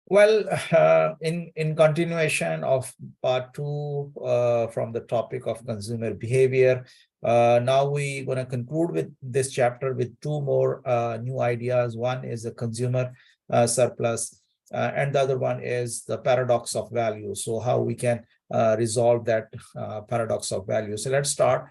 Well, in continuation of part two from the topic of consumer behavior, now we're going to conclude with this chapter with two more new ideas. One is the consumer surplus, and the other one is the paradox of value. So how we can resolve that paradox of value. So let's start.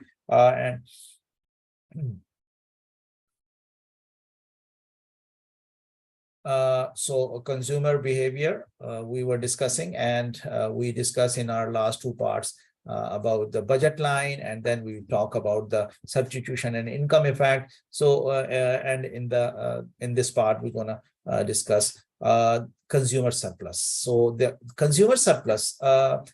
So consumer behavior we were discussing, and we discussed in our last two parts about the budget line, and then we talk about the substitution and income effect. So and in this part we're gonna discuss consumer surplus. So the consumer surplus,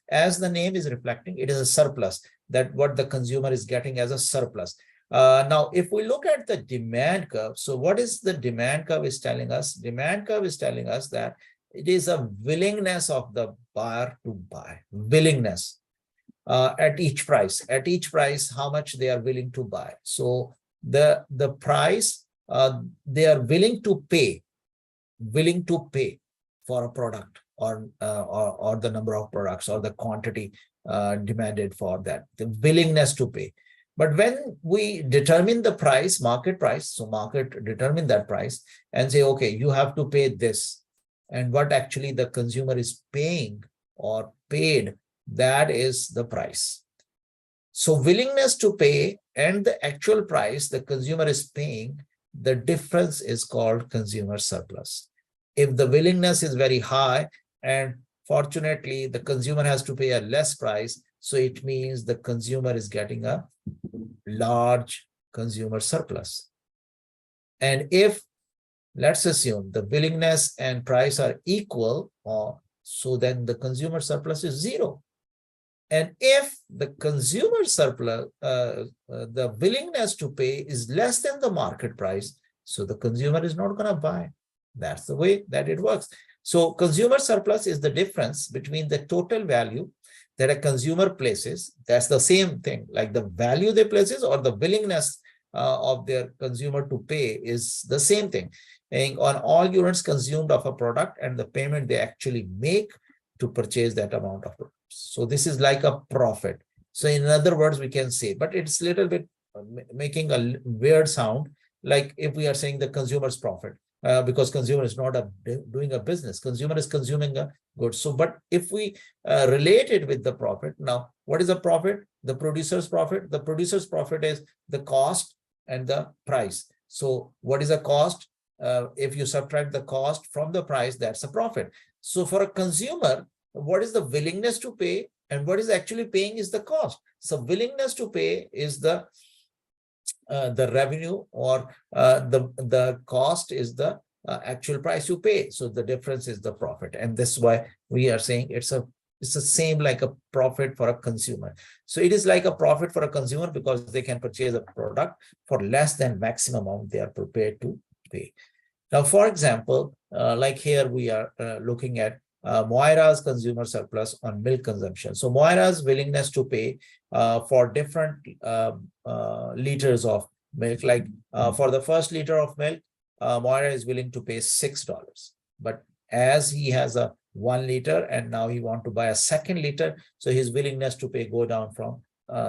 as the name is reflecting, it is a surplus, that what the consumer is getting as a surplus. Now, if we look at the demand curve, so what is the demand curve is telling us? Demand curve is telling us that it is a willingness of the buyer to buy, willingness at each price, how much they are willing to buy. So the price they are willing to pay for a product, or the number of products, or the quantity demanded for that, the willingness to pay. But when we determine the price, market price, so market determine that price and say, okay, you have to pay this. And what actually the consumer is paying or paid, that is the price. So willingness to pay and the actual price the consumer is paying, the difference is called consumer surplus. If the willingness is very high, and fortunately the consumer has to pay a less price, so it means the consumer is getting a large consumer surplus. And if, let's assume, the willingness and price are equal, so then the consumer surplus is zero. And if the consumer surplus, the willingness to pay is less than the market price, so the consumer is not going to buy. That's the way that it works. So consumer surplus is the difference between the total value that a consumer places, that's the same thing, like the value they places or the willingness of their consumer to pay is the same thing, and on all units consumed of a product and the payment they actually make to purchase that amount of products. So this is like a profit. So in other words, we can say, but it's a little bit making a weird sound, like if we are saying the consumer's profit. Because consumer is not doing a business, consumer is consuming a good. So, but if we relate it with the profit, now what is the profit? The producer's profit. The producer's profit is the cost and the price. So what is the cost? If you subtract the cost from the price, that's a profit. So for a consumer, what is the willingness to pay, and what is actually paying is the cost. So willingness to pay is the revenue, or the cost is the actual price you pay. So the difference is the profit, and this is why we are saying it's the same like a profit for a consumer. So it is like a profit for a consumer because they can purchase a product for less than maximum amount they are prepared to pay. Now, for example, like here we are looking at Moira's consumer surplus on milk consumption. So Moira's willingness to pay for different liters of milk, like for the first liter of milk, Moira is willing to pay $6. But as he has a 1 liter and now he wants to buy a second liter, so his willingness to pay go down from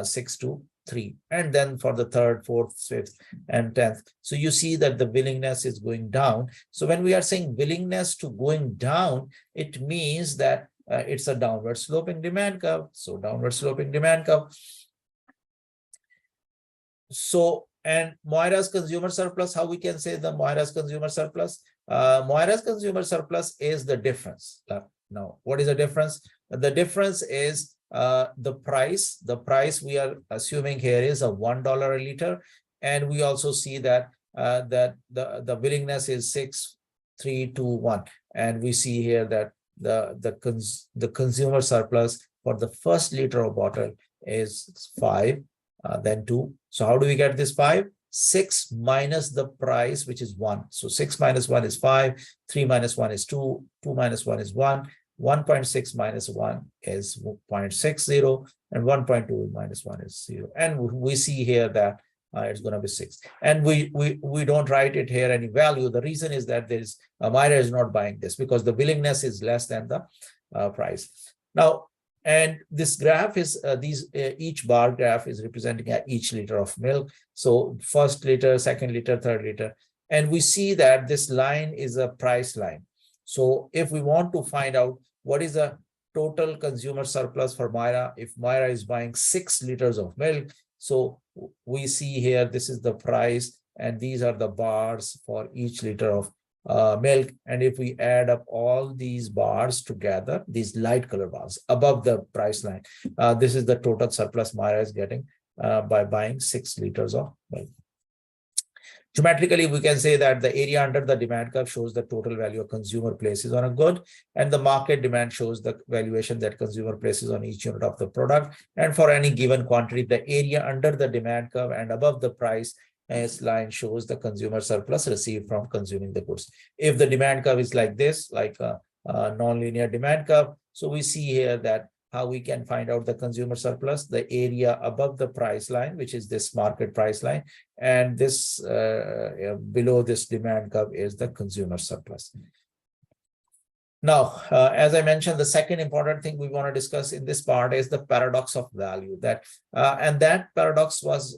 6 to 3, and then for the third, fourth, fifth, and 10th. So you see that the willingness is going down. So when we are saying willingness to going down, it means that it's a downward sloping demand curve. So downward sloping demand curve. So, and Moira's consumer surplus, how we can say the Moira's consumer surplus? Moira's consumer surplus is the difference. Now, what is the difference? The difference is the price we are assuming here is a $1 a liter, and we also see that that the willingness is 6, 3, 2, 1, and we see here that the consumer surplus for the first liter of bottle is 5, then 2. So how do we get this 5? 6 minus the price, which is 1. So 6 minus 1 is 5, 3 minus 1 is 2, 2 minus 1 is 1, 1.6 minus 1 is 0.60, and 1.2 minus 1 is 0. And we see here that it's going to be 6. And we don't write it here any value. The reason is that there is Moira is not buying this because the willingness is less than the price. Now, and this graph is each bar graph is representing each liter of milk. So first liter, second liter, third liter. And we see that this line is a price line. So if we want to find out what is the total consumer surplus for Moira, if Moira is buying 6 liters of milk, so we see here, this is the price, and these are the bars for each liter of milk. And if we add up all these bars together, these light color bars above the price line, this is the total surplus Moira is getting by buying 6 liters of milk. Geometrically, we can say that the area under the demand curve shows the total value a consumer places on a good, and the market demand shows the valuation that consumer places on each unit of the product. And for any given quantity, the area under the demand curve and above the price line shows the consumer surplus received from consuming the goods. If the demand curve is like this, like a non-linear demand curve, so we see here that how we can find out the consumer surplus, the area above the price line, which is this market price line, and this below this demand curve is the consumer surplus. Now, as I mentioned, the second important thing we want to discuss in this part is the paradox of value. And that paradox was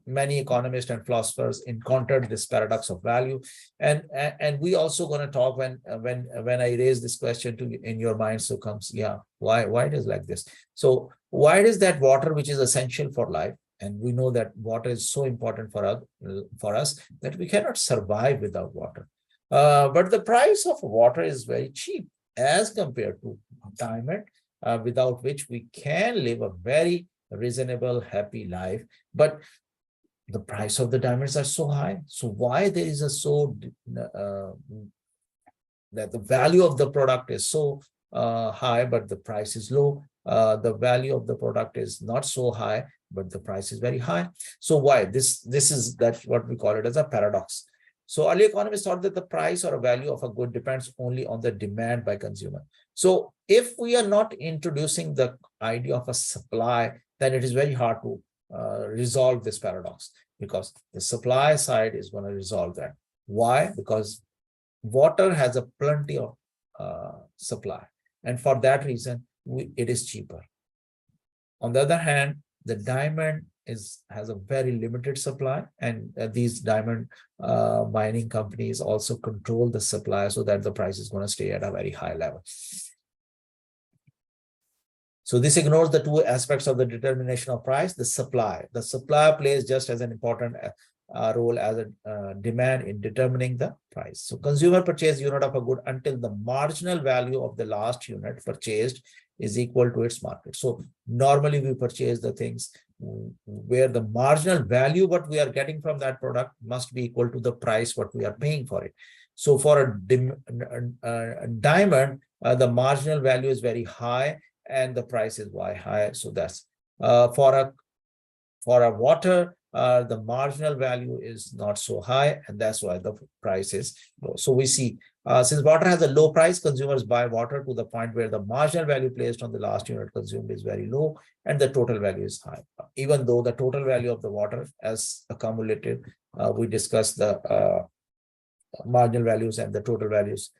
many economists and philosophers encountered this paradox of value, and we also going to talk when I raise this question to in your mind, so comes, yeah, why it is like this. So why is that water, which is essential for life, and we know that water is so important for us that we cannot survive without water, but the price of water is very cheap as compared to diamond, without which we can live a very reasonable, happy life. But the price of the diamonds are so high. So why there is that the value of the product is so high, but the price is low. The value of the product is not so high, but the price is very high. So why? That's what we call it as a paradox. So early economists thought that the price or a value of a good depends only on the demand by consumer. So if we are not introducing the idea of a supply, then it is very hard to resolve this paradox, because the supply side is going to resolve that. Why? Because water has a plenty of supply, and for that reason, it is cheaper. On the other hand, the diamond has a very limited supply, and these diamond mining companies also control the supply so that the price is going to stay at a very high level. So this ignores the two aspects of the determination of price, the supply. The supply plays just as an important role as a demand in determining the price. So consumer purchase unit of a good until the marginal value of the last unit purchased is equal to its market. So normally we purchase the things where the marginal value what we are getting from that product must be equal to the price what we are paying for it. So for a diamond, the marginal value is very high, and the price is why high. So that's for a water, the marginal value is not so high, and that's why the price is low. So we see since water has a low price, consumers buy water to the point where the marginal value placed on the last unit consumed is very low and the total value is high. Even though the total value of the water as accumulated, we discussed the marginal values and the total values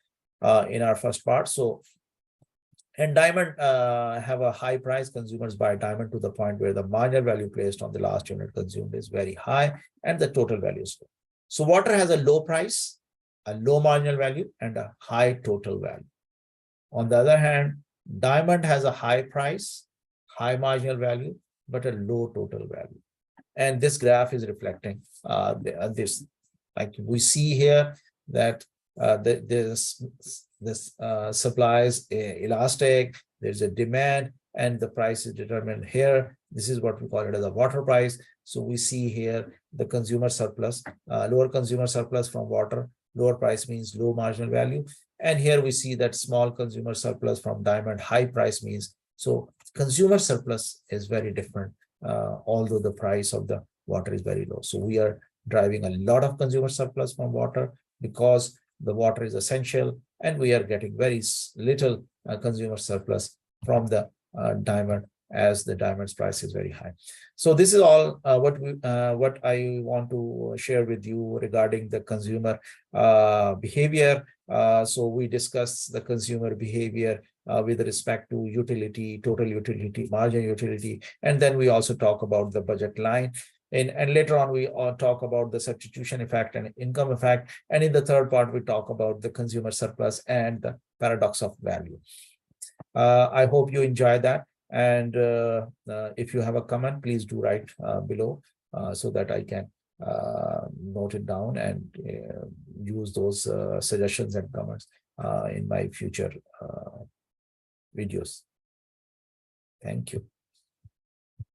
in our first part. So, and diamond have a high price. Consumers buy diamond to the point where the marginal value placed on the last unit consumed is very high and the total value is low. So water has a low price, a low marginal value, and a high total value. On the other hand, diamond has a high price, high marginal value, but a low total value. And this graph is reflecting this. Like we see here that this supply is elastic, there's a demand, and the price is determined here. This is what we call it as a water price. So we see here the consumer surplus, lower consumer surplus from water, lower price means low marginal value. And here we see that small consumer surplus from diamond, high price means. So consumer surplus is very different, although the price of the water is very low. So we are driving a lot of consumer surplus from water because the water is essential, and we are getting very little consumer surplus from the diamond as the diamond's price is very high. So this is all what I want to share with you regarding the consumer behavior. So we discussed the consumer behavior with respect to utility, total utility, margin utility, and then we also talk about the budget line. And later on, we talk about the substitution effect and income effect. And in the third part, we talk about the consumer surplus and the paradox of value. I hope you enjoy that. And if you have a comment, please do write below so that I can note it down and use those suggestions and comments in my future videos. Thank you.